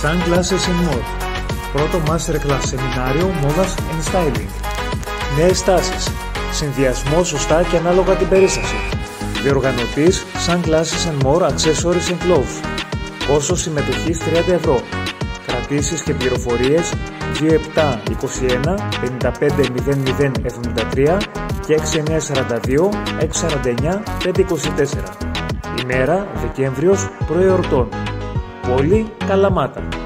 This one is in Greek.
Sunglasses and More. Πρώτο Masterclass σεμινάριο μόδας and styling. Νέες τάσεις. Συνδυασμό σωστά και ανάλογα την περίσταση. Διοργανωτής Sunglasses and More Accessories and Clothes. Κόστος συμμετοχής 30 ευρώ. Κρατήσεις και πληροφορίες 2721 55 00 73 και 6942 649 524. Ημέρα Δεκέμβριος πρωί εορτών. Πόλη Καλαμάτα.